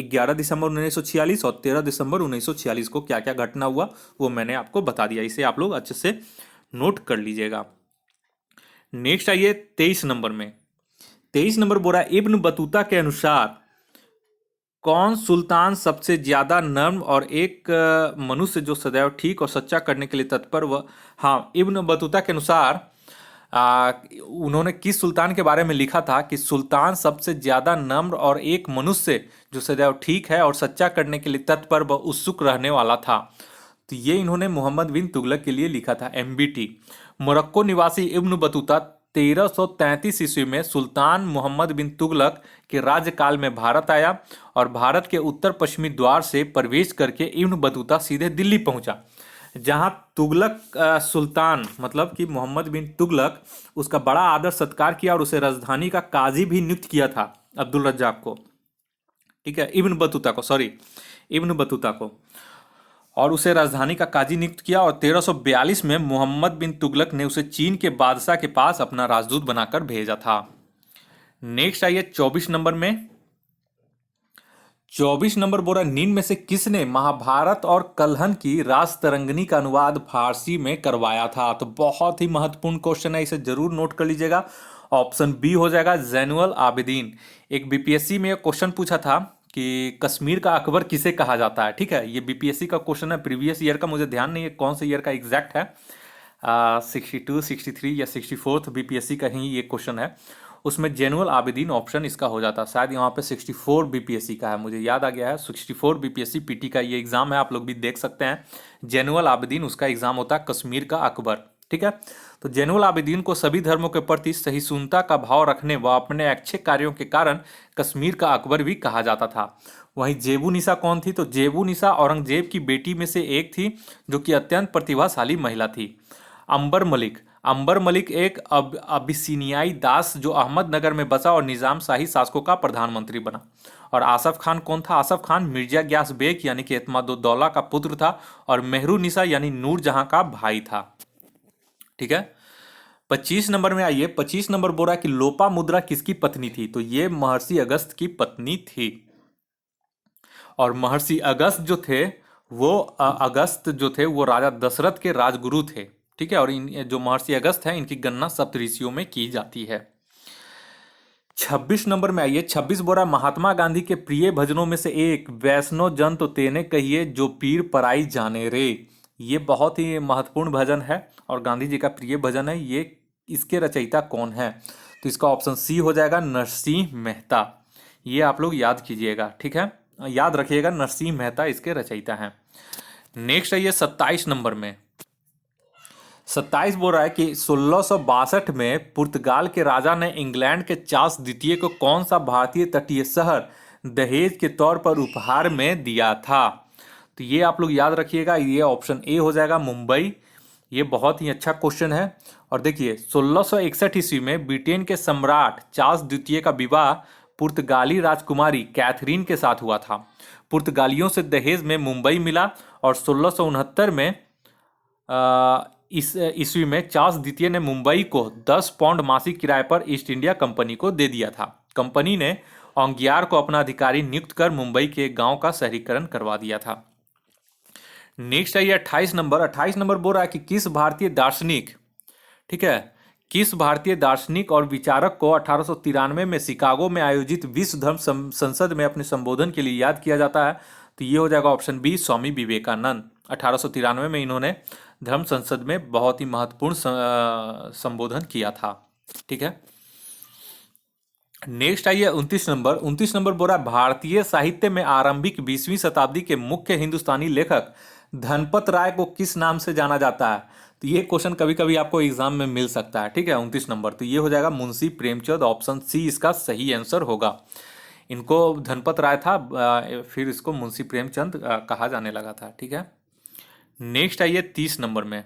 11 दिसंबर 1946 और 13 दिसंबर 1946 को क्या क्या घटना हुआ वो मैंने आपको बता दिया। इसे आप लोग अच्छे से नोट कर लीजिएगा। नेक्स्ट आइए 23 नंबर में। 23 नंबर बोला, इब्न बतूता के अनुसार कौन सुल्तान सबसे ज्यादा नर्म और एक मनुष्य जो सदैव ठीक और सच्चा करने के लिए तत्पर, वह, हाँ, इब्न बतूता के अनुसार उन्होंने किस सुल्तान के बारे में लिखा था कि सुल्तान सबसे ज्यादा नम्र और एक मनुष्य जो सदैव ठीक है और सच्चा करने के लिए तत्पर व उत्सुक रहने वाला था। तो ये इन्होंने मोहम्मद बिन तुगलक के लिए लिखा था, MBT। मोरक्को निवासी इब्न बतूता 1333 ईस्वी में सुल्तान मोहम्मद बिन तुगलक के राज्यकाल में भारत आया, और भारत के उत्तर पश्चिमी द्वार से प्रवेश करके इब्न बतूता सीधे दिल्ली पहुंचा, जहां तुगलक सुल्तान मतलब कि मोहम्मद बिन तुगलक उसका बड़ा आदर सत्कार किया और उसे राजधानी का काजी भी नियुक्त किया था, अब्दुल रज्जाक को, ठीक है, इब्न बतूता को, और उसे राजधानी का काजी नियुक्त किया। और 1342 में मोहम्मद बिन तुगलक ने उसे चीन के बादशाह के पास अपना राजदूत बनाकर भेजा था। नेक्स्ट आइए 24 नंबर में। 24 नंबर बोला निम्न में से किसने महाभारत और कलहन की राजतरंगिणी का अनुवाद फारसी में करवाया था? तो बहुत ही महत्वपूर्ण क्वेश्चन है, इसे जरूर नोट कर लीजिएगा। ऑप्शन बी हो जाएगा जैनुअल आबिदीन। एक बीपीएससी में क्वेश्चन पूछा था कि कश्मीर का अकबर किसे कहा जाता है। ठीक है, ये बीपीएससी का क्वेश्चन है, प्रीवियस ईयर का मुझे ध्यान नहीं है कौन से ईयर का एग्जैक्ट है, 62, 63 या 64th बीपीएससी का ही ये क्वेश्चन है। उसमें जैनुअल आबिदीन ऑप्शन इसका हो जाता है। शायद यहाँ पे 64 बीपीएससी का है, मुझे याद आ गया है। 64 बीपीएससी पीटी का ये एग्जाम है, आप लोग भी देख सकते हैं। जैनुअल आबिदीन उसका एग्जाम होता है, कश्मीर का अकबर। ठीक है, तो जैनुअल आबिदीन को सभी धर्मों के प्रति सहिष्णुता का भाव रखने व अपने अच्छे कार्यों के कारण कश्मीर का अकबर भी कहा जाता था। वहीं जेबू निसा कौन थी? तो जेबू निसा औरंगजेब की बेटी में से एक थी, जो कि अत्यंत प्रतिभाशाली महिला थी। अंबर मलिक एक अबिसिनियाई दास जो अहमदनगर में बसा और निजाम शाही शासकों का प्रधानमंत्री बना। और आसफ खान कौन था? आसफ खान मिर्जा ग्यास बेग यानी कि एतमादुद्दौला का पुत्र था और मेहरू निसा यानी नूर जहां का भाई था। ठीक है, 25 नंबर में आइए। 25 नंबर बोला कि लोपा मुद्रा किसकी पत्नी थी? तो ये महर्षि अगस्त की पत्नी थी। और महर्षि अगस्त जो थे वो राजा दशरथ के राजगुरु थे। ठीक है, और इन जो महर्षि अगस्त है इनकी गणना सप्तऋषियों में की जाती है। 26 नंबर में आइए। 26 बोरा महात्मा गांधी के प्रिय भजनों में से एक वैष्णव जन तो तेने कहिए जो पीर पराई जाने रे। ये बहुत ही महत्वपूर्ण भजन है और गांधी जी का प्रिय भजन है। ये इसके रचयिता कौन है? तो इसका ऑप्शन सी हो जाएगा, नरसिंह मेहता। ये आप लोग याद कीजिएगा। ठीक है, याद रखिएगा, नरसिंह मेहता इसके रचयिता हैं। नेक्स्ट आइए 27 नंबर में। 27 बोल रहा है कि 1662 में पुर्तगाल के राजा ने इंग्लैंड के चार्ल्स द्वितीय को कौन सा भारतीय तटीय शहर दहेज के तौर पर उपहार में दिया था? तो ये आप लोग याद रखिएगा, ये ऑप्शन ए हो जाएगा, मुंबई। ये बहुत ही अच्छा क्वेश्चन है। और देखिए 1661 ईस्वी में ब्रिटेन के सम्राट चार्ल्स द्वितीय का विवाह पुर्तगाली राजकुमारी कैथरीन के साथ हुआ था। पुर्तगालियों से दहेज में मुंबई मिला और 1669 में इस ईस्वी में चार्ल्स द्वितीय ने मुंबई को 10 पाउंड मासिक किराए पर ईस्ट इंडिया कंपनी को दे दिया था। कंपनी ने ओंगियार को अपना अधिकारी नियुक्त कर मुंबई के गांव का शहरीकरण करवा दिया था। नेक्स्ट है ये 28 नंबर। 28 नंबर बोल रहा है कि किस भारतीय दार्शनिक, ठीक है, किस भारतीय दार्शनिक और विचारक को 1893 में शिकागो में आयोजित विश्व धर्म संसद में अपने संबोधन के लिए याद किया जाता है? तो ये हो जाएगा ऑप्शन बी, स्वामी विवेकानंद। 1893 में इन्होंने धर्म संसद में बहुत ही महत्वपूर्ण संबोधन किया था। ठीक है, नेक्स्ट आइए 29 नंबर। 29 नंबर बोला भारतीय साहित्य में आरंभिक 20वीं शताब्दी के मुख्य हिंदुस्तानी लेखक धनपत राय को किस नाम से जाना जाता है? तो ये क्वेश्चन कभी कभी आपको एग्जाम में मिल सकता है। ठीक है, 29 नंबर, तो ये हो जाएगा मुंशी प्रेमचंद। ऑप्शन सी इसका सही आंसर होगा। इनको धनपत राय था, फिर इसको मुंशी प्रेमचंद कहा जाने लगा था। ठीक है, नेक्स्ट आइए 30 नंबर में।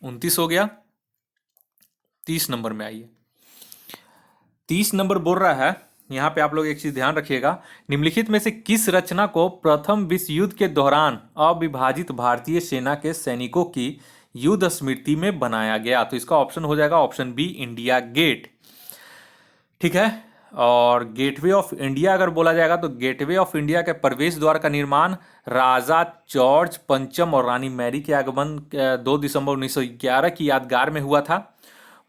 29 हो गया, 30 नंबर में आइए। 30 नंबर बोल रहा है, यहाँ पे आप लोग एक चीज ध्यान रखिएगा, निम्नलिखित में से किस रचना को प्रथम विश्व युद्ध के दौरान अविभाजित भारतीय सेना के सैनिकों की युद्ध स्मृति में बनाया गया? तो इसका ऑप्शन हो जाएगा ऑप्शन बी, इंडिया गेट। ठीक है, और गेटवे ऑफ इंडिया अगर बोला जाएगा तो गेटवे ऑफ इंडिया के प्रवेश द्वार का निर्माण राजा जॉर्ज पंचम और रानी मैरी के आगमन 2 दिसंबर 1911 की यादगार में हुआ था।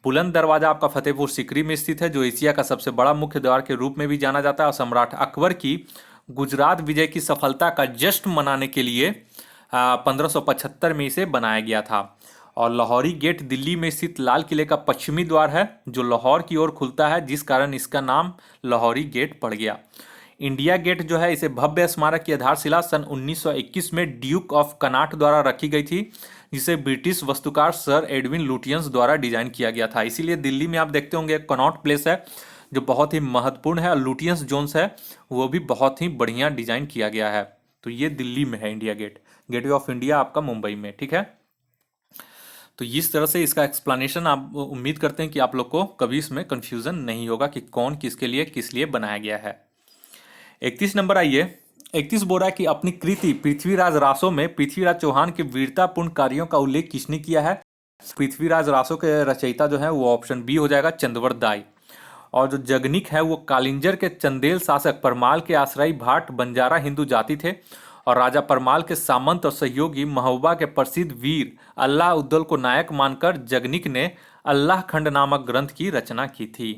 बुलंद दरवाजा आपका फतेहपुर सीकरी में स्थित है, जो एशिया का सबसे बड़ा मुख्य द्वार के रूप में भी जाना जाता है। और सम्राट अकबर की गुजरात विजय की सफलता का जश्न मनाने के लिए 1575 में इसे बनाया गया था। और लाहौरी गेट दिल्ली में स्थित लाल किले का पश्चिमी द्वार है, जो लाहौर की ओर खुलता है, जिस कारण इसका नाम लाहौरी गेट पड़ गया। इंडिया गेट जो है, इसे भव्य स्मारक की आधारशिला सन 1921 में ड्यूक ऑफ कनाट द्वारा रखी गई थी, जिसे ब्रिटिश वास्तुकार सर एडविन लुटियंस द्वारा डिजाइन किया गया था। इसीलिए दिल्ली में आप देखते होंगे कनॉट प्लेस है, जो बहुत ही महत्वपूर्ण है, और लुटियंस जोन्स है वो भी बहुत ही बढ़िया डिजाइन किया गया है। तो ये दिल्ली में है India gate. Gateway of India आपका मुंबई में। ठीक है, तो इस तरह से इसका एक्सप्लेनेशन आप उम्मीद करते हैं कि आप लोग को कभी इसमें कंफ्यूजन नहीं होगा कि कौन किसके लिए किस लिए बनाया गया है। 31 नंबर आइए। 31 बोल रहा है कि अपनी कृति पृथ्वीराज रासो में पृथ्वीराज चौहान के वीरतापूर्ण कार्यों का उल्लेख किसने किया है? पृथ्वीराज रासो के रचयिता जो है वो ऑप्शन बी हो जाएगा, चंद्रवत दाई। और जो जगनिक है वो कालिंजर के चंदेल शासक परमाल के आश्रयी भाट बंजारा हिंदू जाति थे। और राजा परमाल के सामंत और सहयोगी महोबा के प्रसिद्ध वीर अल्लाह उद्दौल को नायक मानकर जगनिक ने अल्लाह खंड नामक ग्रंथ की रचना की थी।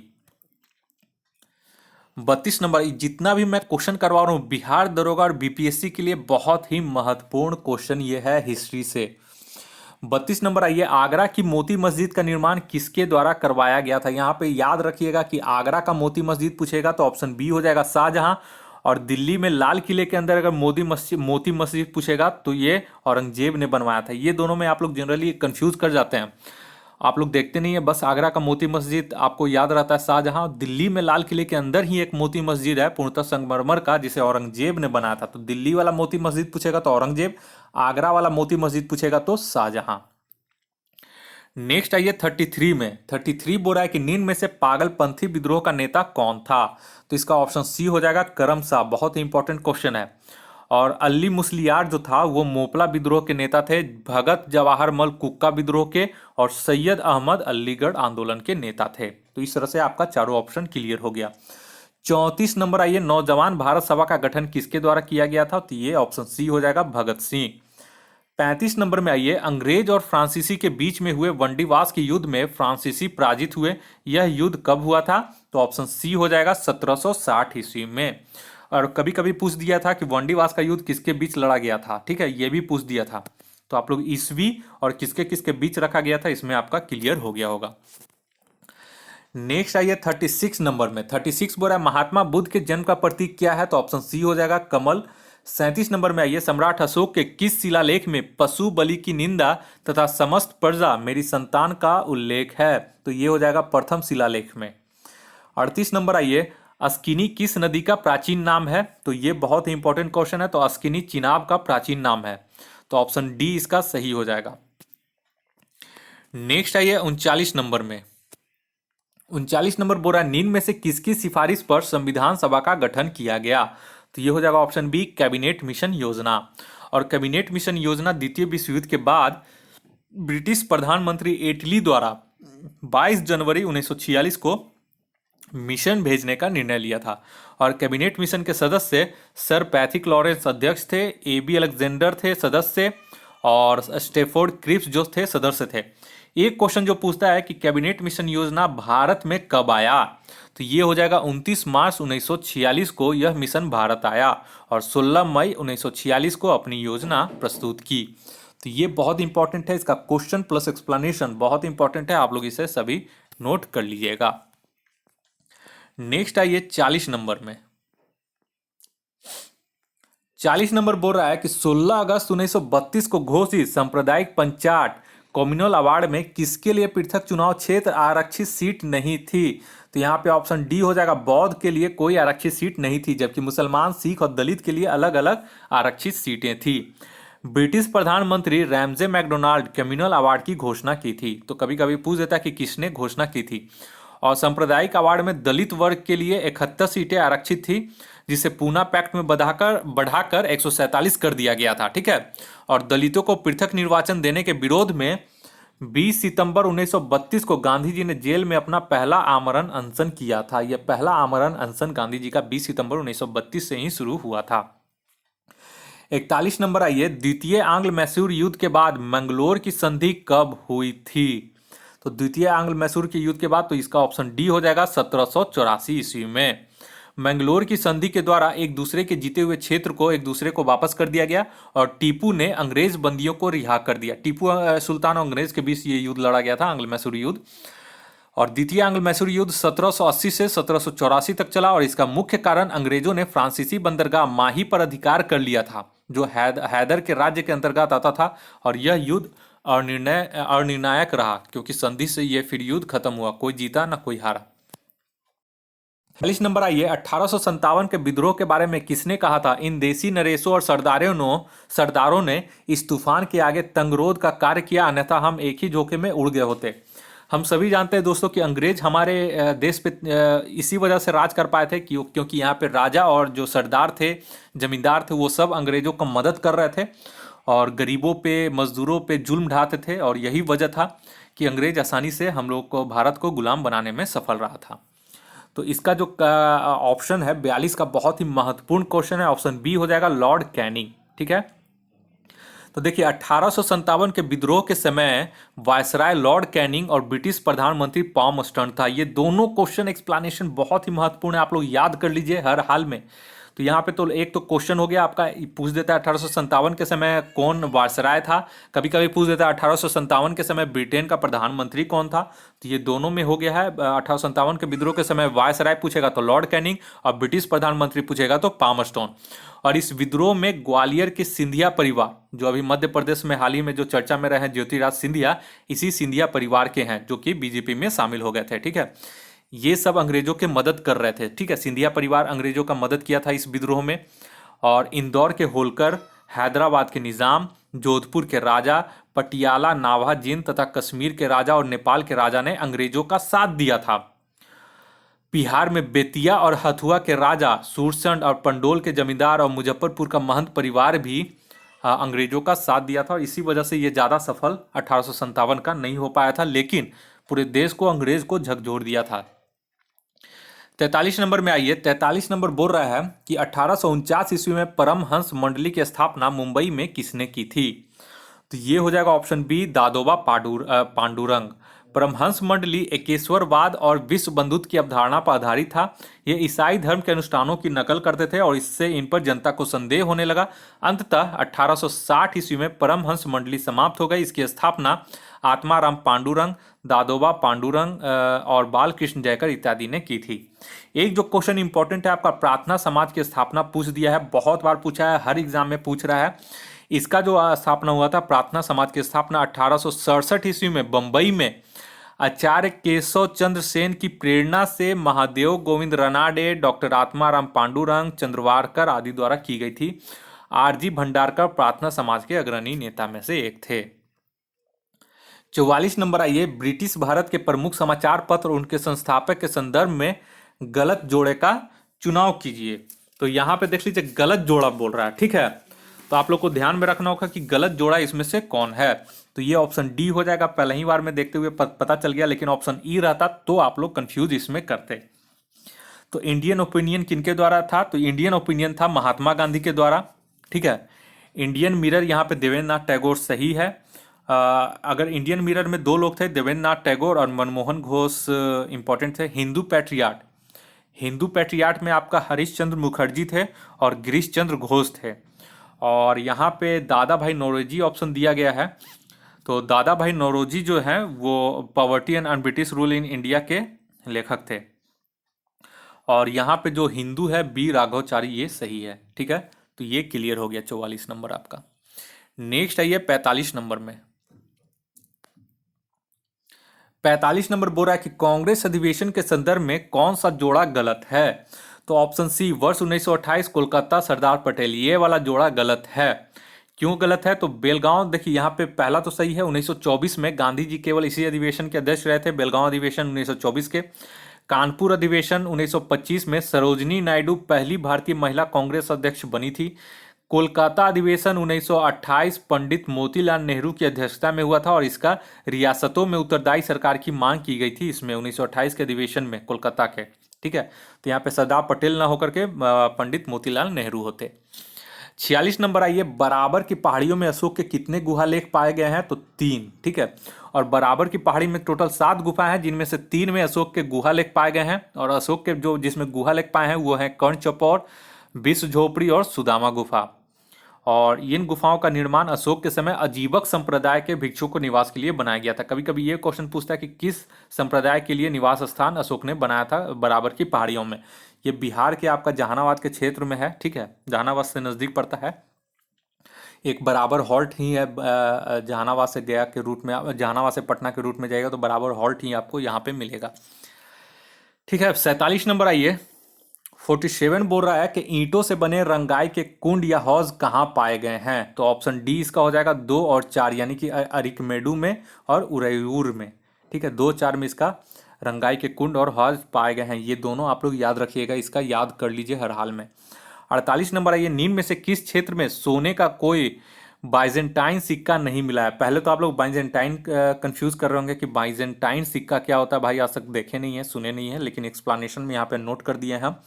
32 नंबर, जितना भी मैं क्वेश्चन करवा रहा हूँ बिहार दरोगा और बीपीएससी के लिए बहुत ही महत्वपूर्ण क्वेश्चन ये है हिस्ट्री से। 32 नंबर आइए, आगरा की मोती मस्जिद का निर्माण किसके द्वारा करवाया गया था। यहाँ पे याद रखिएगा कि आगरा का मोती मस्जिद पूछेगा तो ऑप्शन बी हो जाएगा शाहजहां, और दिल्ली में लाल किले के अंदर अगर मोती मस्जिद पूछेगा तो ये औरंगजेब ने बनवाया था। ये दोनों में आप लोग जनरली कंफ्यूज कर जाते हैं, आप लोग देखते नहीं है, बस आगरा का मोती मस्जिद आपको याद रहता है शाहजहां। दिल्ली में लाल किले के अंदर ही एक मोती मस्जिद है पूर्णतः संगमरमर का, जिसे औरंगजेब ने बनाया था। तो दिल्ली वाला मोती मस्जिद पूछेगा तो औरंगजेब, आगरा वाला मोती मस्जिद पूछेगा तो शाहजहां। नेक्स्ट आइए 33 में। 33 बोल रहा है कि निम्न में से पागलपंथी विद्रोह का नेता कौन था। तो इसका ऑप्शन सी हो जाएगा करम शाह, बहुत ही इंपॉर्टेंट क्वेश्चन है। और अली मुस्लियार जो था वो मोपला विद्रोह के नेता थे, भगत जवाहर मल कुक्का विद्रोह के, और सैयद अहमद अलीगढ़ आंदोलन के नेता थे। तो इस तरह से आपका चारों ऑप्शन क्लियर हो गया। 34 नंबर आइए, नौजवान भारत सभा का गठन किसके द्वारा किया गया था। तो ये ऑप्शन सी हो जाएगा भगत सिंह। 35 नंबर में आइए, अंग्रेज और फ्रांसीसी के बीच में हुए वंडीवास के युद्ध में फ्रांसीसी पराजित हुए। यह युद्ध कब हुआ था। तो ऑप्शन सी हो जाएगा 1760 ईस्वी में। और कभी कभी पूछ दिया था कि वंडीवास का युद्ध किसके बीच लड़ा गया था, ठीक है, ये भी पूछ दिया था। तो आप लोग ईस्वी और किसके किसके बीच रखा गया था इसमें आपका क्लियर हो गया होगा। नेक्स्ट आइए 36 नंबर में। 36 बोल रहा है महात्मा बुद्ध के जन्म का प्रतीक क्या है। तो ऑप्शन सी हो जाएगा कमल। 37 नंबर में आइए, सम्राट अशोक के किस शिलालेख में पशु बलि की निंदा तथा समस्त प्रजा मेरी संतान का उल्लेख है। तो ये हो जाएगा प्रथम शिलालेख में। 38 नंबर आइए, अस्किनी किस नदी का प्राचीन नाम है। तो ये बहुत ही इंपॉर्टेंट क्वेश्चन है। तो अस्किनी चिनाब का प्राचीन नाम है। तो ऑप्शन डी इसका सही हो जाएगा। नेक्स्ट आइए 39 नंबर में। 39 नंबर बोल रहा है निम्न में से किसकी सिफारिश पर संविधान सभा का गठन किया गया। तो ये हो जाएगा ऑप्शन बी कैबिनेट मिशन योजना। और कैबिनेट मिशन योजना द्वितीय विश्व युद्ध के बाद ब्रिटिश प्रधानमंत्री एटली द्वारा 22 जनवरी 1946 को मिशन भेजने का निर्णय लिया था। और कैबिनेट मिशन के सदस्य सर पैथिक लॉरेंस अध्यक्ष थे, एबी अलेक्जेंडर थे सदस्य, और स्टेफोर्ड क्रिप्स जो थे सदस्य थे। एक क्वेश्चन जो पूछता है कि कैबिनेट मिशन योजना भारत में कब आया। तो ये हो जाएगा 29 मार्च 1946 को यह मिशन भारत आया, और 16 मई 1946 को अपनी योजना प्रस्तुत की। तो ये बहुत इंपॉर्टेंट है, इसका क्वेश्चन प्लस एक्सप्लेनेशन बहुत इंपॉर्टेंट है, आप लोग इसे सभी नोट कर लीजिएगा। नेक्स्ट आइए 40 नंबर में। 40 नंबर बोल रहा है कि 16 अगस्त 1932 को घोषित सांप्रदायिक पंचायत कम्युनल अवार्ड में किसके लिए पृथक चुनाव क्षेत्र आरक्षित सीट नहीं थी। तो यहाँ पे ऑप्शन डी हो जाएगा बौद्ध के लिए कोई आरक्षित सीट नहीं थी, जबकि मुसलमान, सिख और दलित के लिए अलग अलग आरक्षित सीटें थी। ब्रिटिश प्रधानमंत्री रैमजे मैकडोनाल्ड कम्युनल अवार्ड की घोषणा की थी। तो कभी कभी पूछ देता कि किसने घोषणा की थी। और सांप्रदायिक अवार्ड में दलित वर्ग के लिए 71 सीटें आरक्षित थी, जिसे पूना पैक्ट में बढ़ाकर 147 कर दिया गया था, ठीक है। और दलितों को पृथक निर्वाचन देने के विरोध में 20 सितंबर 1932 को गांधी जी ने जेल में अपना पहला आमरण अनशन किया था। यह पहला आमरण अनशन गांधी जी का 20 सितंबर 1932 से ही शुरू हुआ था। 41 नंबर आइए, द्वितीय आंग्ल मैसूर युद्ध के बाद मंगलोर की संधि कब हुई थी। तो द्वितीय आंग्ल मैसूर के युद्ध के बाद, तो इसका ऑप्शन डी हो जाएगा 1784 ईस्वी में। मैंगलोर की संधि के द्वारा एक दूसरे के जीते हुए क्षेत्र को एक दूसरे को वापस कर दिया गया, और टीपू ने अंग्रेज बंदियों को रिहा कर दिया। टीपू सुल्तान और अंग्रेज के बीच ये युद्ध लड़ा गया था, आंग्ल मैसूर युद्ध। और द्वितीय आंग्ल मैसूर युद्ध 1780 से 1784 तक चला, और इसका मुख्य कारण अंग्रेजों ने फ्रांसीसी बंदरगाह माही पर अधिकार कर लिया था, जो हैदर के राज्य के अंतर्गत आता था। और यह युद्ध अनिर्णायक रहा, क्योंकि संधि से यह फिर युद्ध खत्म हुआ, कोई जीता ना कोई हारा। 40 नंबर आइए, 1857 के विद्रोह के बारे में किसने कहा था, इन देसी नरेशों और सरदारों ने इस तूफान के आगे तंगरोध का कार्य किया, अन्यथा हम एक ही झोंके में उड़ गए होते। हम सभी जानते हैं दोस्तों कि अंग्रेज हमारे देश पे इसी वजह से राज कर पाए थे क्योंकि यहाँ पे राजा और जो सरदार थे, जमींदार थे, वो सब अंग्रेजों को मदद कर रहे थे और गरीबों पे, मजदूरों पे जुल्म ढाते थे। और यही वजह था कि अंग्रेज आसानी से हम लोग को, भारत को गुलाम बनाने में सफल रहा था। तो इसका जो ऑप्शन है 42 का बहुत ही महत्वपूर्ण क्वेश्चन है, ऑप्शन बी हो जाएगा लॉर्ड कैनिंग। ठीक है, तो देखिए 1857 के विद्रोह के समय वायसराय लॉर्ड कैनिंग और ब्रिटिश प्रधानमंत्री पामस्टर्न था। ये दोनों क्वेश्चन एक्सप्लेनेशन बहुत ही महत्वपूर्ण है, आप लोग याद कर लीजिए हर हाल में। तो यहाँ पे तो एक तो क्वेश्चन हो गया आपका, पूछ देता है 1857 के समय कौन वायसराय था, कभी कभी पूछ देता है 1857 के समय ब्रिटेन का प्रधानमंत्री कौन था। तो ये दोनों में हो गया है। 1857 के विद्रोह के समय वायसराय पूछेगा तो लॉर्ड कैनिंग, और ब्रिटिश प्रधानमंत्री पूछेगा तो पामस्टोन। और इस विद्रोह में ग्वालियर के सिंधिया परिवार, जो अभी मध्य प्रदेश में हाल ही में जो चर्चा में रहे हैं ज्योतिराज सिंधिया, इसी सिंधिया परिवार के हैं जो कि बीजेपी में शामिल हो गए थे। ठीक है, ये सब अंग्रेजों के मदद कर रहे थे। ठीक है, सिंधिया परिवार अंग्रेजों का मदद किया था इस विद्रोह में। और इंदौर के होलकर, हैदराबाद के निजाम, जोधपुर के राजा, पटियाला, नाभा, जींद तथा कश्मीर के राजा और नेपाल के राजा ने अंग्रेजों का साथ दिया था। बिहार में बेतिया और हथुआ के राजा, सूरसंड और पंडोल के जमींदार और मुजफ्फरपुर का महंत परिवार भी अंग्रेजों का साथ दिया था। और इसी वजह से ये ज़्यादा सफल 1857 का नहीं हो पाया था, लेकिन पूरे देश को अंग्रेज को झकझोर दिया था। 43 नंबर में आइए। 43 नंबर बोल रहा है कि 1849 ईस्वी में परमहंस मंडली की स्थापना मुंबई में किसने की थी। तो ये हो जाएगा ऑप्शन बी दादोबा पांडुरंग। परमहंस मंडली एकेश्वरवाद और विश्व बंधुत्व की अवधारणा पर आधारित था। ये ईसाई धर्म के अनुष्ठानों की नकल करते थे और इससे इन पर जनता को संदेह होने लगा। अंततः 1860 ईस्वी में परमहंस मंडली समाप्त हो गई। इसकी स्थापना आत्माराम पांडुरंग, दादोबा पांडुरंग और बालकृष्ण जयकर इत्यादि ने की थी। एक जो क्वेश्चन इंपॉर्टेंट है आपका, प्रार्थना समाज की स्थापना पूछ दिया है, बहुत बार पूछा है, हर एग्जाम में पूछ रहा है। इसका जो स्थापना हुआ था, प्रार्थना समाज की स्थापना 1867 ईस्वी में बंबई में आचार्य केशव चंद्र सेन की प्रेरणा से महादेव गोविंद रनाडे, डॉक्टर आत्माराम पांडुरंग, चंद्रवारकर आदि द्वारा की गई थी। आरजी भंडारकर प्रार्थना समाज के अग्रणी नेता में से एक थे। 44 नंबर आइए। ब्रिटिश भारत के प्रमुख समाचार पत्र और उनके संस्थापक के संदर्भ में गलत जोड़े का चुनाव कीजिए। तो यहाँ पे देख लीजिए गलत जोड़ा बोल रहा है। ठीक है, तो आप लोग को ध्यान में रखना होगा कि गलत जोड़ा इसमें से कौन है। तो ये ऑप्शन डी हो जाएगा। पहले ही बार में देखते हुए पता चल गया, लेकिन ऑप्शन ई रहता तो आप लोग कंफ्यूज इसमें करते। तो इंडियन ओपिनियन किनके द्वारा था, तो इंडियन ओपिनियन था महात्मा गांधी के द्वारा। ठीक है, इंडियन मिरर यहाँ पे देवेंद्र नाथ टैगोर सही है। अगर इंडियन मिरर में दो लोग थे, देवेंद्र नाथ टैगोर और मनमोहन घोष इंपॉर्टेंट थे। हिंदू पैट्रियाट में आपका हरीश चंद्र मुखर्जी थे और गिरीश चंद्र घोष थे। और यहाँ पे दादा भाई नौरोजी ऑप्शन दिया गया है। तो दादा भाई नौरोजी जो है वो poverty and British rule in India के लेखक थे। और यहाँ पे जो हिंदू है बी राघवचारी, ये सही है। ठीक है, तो ये क्लियर हो गया 44 नंबर आपका। नेक्स्ट आइए 45 नंबर में। 45 नंबर बोल रहा है कि कांग्रेस अधिवेशन के संदर्भ में कौन सा जोड़ा गलत है। तो ऑप्शन सी वर्ष 1928 कोलकाता सरदार पटेल, ये वाला जोड़ा गलत है। क्यों गलत है, तो बेलगांव, देखिए यहाँ पे पहला तो सही है। 1924 में गांधी जी केवल इसी अधिवेशन के अध्यक्ष रहे थे, बेलगांव अधिवेशन 1924 के। कानपुर अधिवेशन 1925 में सरोजनी नायडू पहली भारतीय महिला कांग्रेस अध्यक्ष बनी थी। कोलकाता अधिवेशन 1928 पंडित मोतीलाल नेहरू की अध्यक्षता में हुआ था और इसका रियासतों में उत्तरदायी सरकार की मांग की गई थी इसमें 1928 के अधिवेशन में कोलकाता के। ठीक है, तो यहाँ पे सरदार पटेल ना होकर के पंडित मोतीलाल नेहरू होते। 46 नंबर आइए। बराबर की पहाड़ियों में अशोक के कितने गुहा लेख पाए गए हैं, तो 3। ठीक है, और बराबर की पहाड़ी में टोटल 7 गुफाएं हैं, जिनमें से 3 में अशोक के गुहा लेख पाए गए हैं। और अशोक के जो जिसमें गुहा लेख पाए हैं वो है कर्ण चौपौर, विश्व झोपड़ी और सुदामा गुफा। और इन गुफाओं का निर्माण अशोक के समय अजीबक संप्रदाय के भिक्षुओं को निवास के लिए बनाया गया था। कभी कभी ये क्वेश्चन पूछता है कि किस संप्रदाय के लिए निवास स्थान अशोक ने बनाया था बराबर की पहाड़ियों में। ये बिहार के आपका जहानाबाद के क्षेत्र में है। ठीक है, जहानाबाद से नज़दीक पड़ता है। एक बराबर हॉल्ट ही है, जहानाबाद से गया के रूट में, जहानाबाद से पटना के रूट में जाएगा तो बराबर हॉल्ट ही आपको यहाँ पे मिलेगा। ठीक है, 47 नंबर आइए। 47 बोल रहा है कि ईंटों से बने रंगाई के कुंड या हौज कहाँ पाए गए हैं। तो ऑप्शन डी इसका हो जाएगा 2 और 4, यानी कि अरिकमेडू में और उरैयूर में। ठीक है, 2, 4 में इसका रंगाई के कुंड और हौज पाए गए हैं। ये दोनों आप लोग याद रखिएगा, इसका याद कर लीजिए हर हाल में। 48 नंबर आइए। निम्न में से किस क्षेत्र में सोने का कोई बाइजेंटाइन सिक्का नहीं मिला है। पहले तो आप लोग बाइजेंटाइन कंफ्यूज कर रहे होंगे कि बाइजेंटाइन सिक्का क्या होता है। भाई आज तक देखे नहीं है, सुने नहीं है, लेकिन एक्सप्लेनेशन में यहाँ पे नोट कर दिए हैं हम।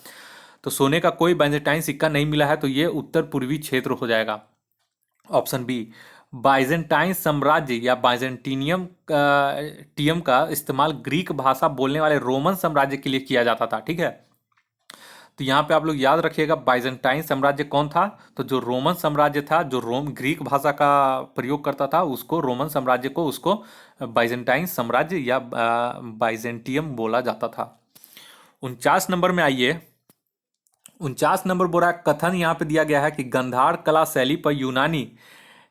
तो सोने का कोई बाइजेंटाइन सिक्का नहीं मिला है, तो ये उत्तर पूर्वी क्षेत्र हो जाएगा, ऑप्शन बी। बाइजेंटाइन साम्राज्य या बाइजेंटीनियम टीयम का इस्तेमाल ग्रीक भाषा बोलने वाले रोमन साम्राज्य के लिए किया जाता था, ठीक है। तो यहाँ पे आप लोग याद रखिएगा बाइजेंटाइन साम्राज्य कौन था, तो जो रोमन साम्राज्य था, जो ग्रीक भाषा का प्रयोग करता था, उसको रोमन साम्राज्य को उसको बाइजेंटाइन साम्राज्य या बाइजेंटियम बोला जाता था। 49 नंबर में आइए। 49 नंबर बोरा कथन यहाँ पे दिया गया है कि गंधार कला शैली पर यूनानी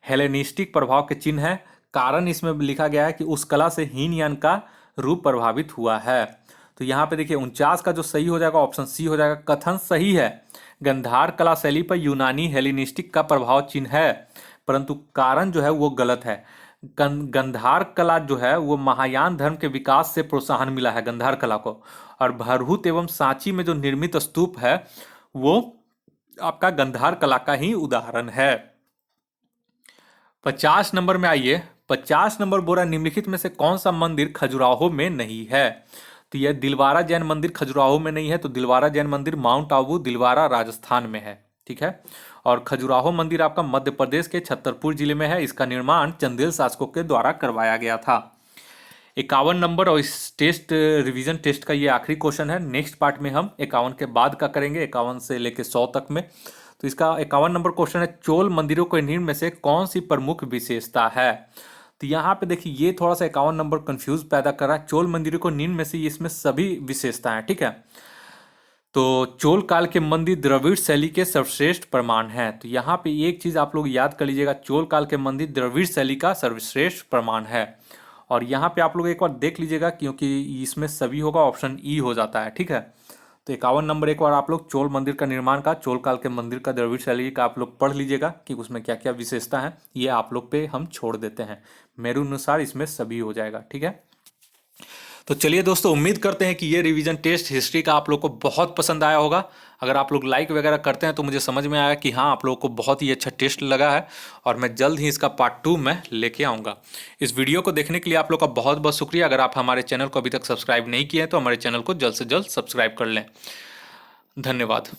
हेलेनिस्टिक प्रभाव के चिन्ह है। कारण इसमें लिखा गया है कि उस कला से हीनयान का रूप प्रभावित हुआ है। तो यहाँ पे देखिए 49 का जो सही हो जाएगा ऑप्शन सी हो जाएगा। कथन सही है, गंधार कला शैली पर यूनानी हेलेनिस्टिक का प्रभाव चिन्ह है, परंतु कारण जो है वो गलत है। गंधार कला जो है वो महायान धर्म के विकास से प्रोत्साहन मिला है गंधार कला को, और भरहुत एवं सांची में जो निर्मित स्तूप है वो आपका गंधार कला का ही उदाहरण है। 50 नंबर में आइए। 50 नंबर बोरा निम्नलिखित में से कौन सा मंदिर खजुराहो में नहीं है। तो यह दिलवारा जैन मंदिर खजुराहो में नहीं है, तो दिलवारा जैन मंदिर माउंट आबू दिलवारा राजस्थान में है, ठीक है। और खजुराहो मंदिर आपका मध्य प्रदेश के छतरपुर जिले में है। इसका निर्माण चंदेल शासकों के द्वारा करवाया गया था। 51 नंबर और इस टेस्ट रिवीजन टेस्ट का ये आखिरी क्वेश्चन है। नेक्स्ट पार्ट में हम 51 के बाद का करेंगे, 51 से लेके 100 तक में। तो इसका 51 नंबर क्वेश्चन है, चोल मंदिरों के निर्माण में से कौन सी प्रमुख विशेषता है। तो यहाँ पे देखिए ये थोड़ा सा 51 नंबर कंफ्यूज पैदा कर रहा है। चोल मंदिरों को निर्माण में से इसमें सभी विशेषता है, ठीक है। तो चोल काल के मंदिर द्रविड़ शैली के सर्वश्रेष्ठ प्रमाण हैं। तो यहाँ पे एक चीज आप लोग याद कर लीजिएगा, चोल काल के मंदिर द्रविड़ शैली का सर्वश्रेष्ठ प्रमाण है। और यहाँ पे आप लोग एक बार देख लीजिएगा, क्योंकि इसमें सभी होगा, ऑप्शन ई हो जाता है, ठीक है। तो 51 नंबर एक बार आप लोग चोल मंदिर का निर्माण का, चोल काल के मंदिर का द्रविड़ शैली का आप लोग पढ़ लीजिएगा कि उसमें क्या क्या विशेषता है। ये आप लोग पे हम छोड़ देते हैं, मेरे अनुसार इसमें सभी हो जाएगा, ठीक है। तो चलिए दोस्तों, उम्मीद करते हैं कि ये रिवीजन टेस्ट हिस्ट्री का आप लोग को बहुत पसंद आया होगा। अगर आप लोग लाइक वगैरह करते हैं तो मुझे समझ में आया कि हाँ आप लोगों को बहुत ही अच्छा टेस्ट लगा है, और मैं जल्द ही इसका पार्ट 2 मैं लेके आऊँगा। इस वीडियो को देखने के लिए आप लोग का बहुत बहुत शुक्रिया। अगर आप हमारे चैनल को अभी तक सब्सक्राइब नहीं किए हैं तो हमारे चैनल को जल्द से जल्द सब्सक्राइब कर लें। धन्यवाद।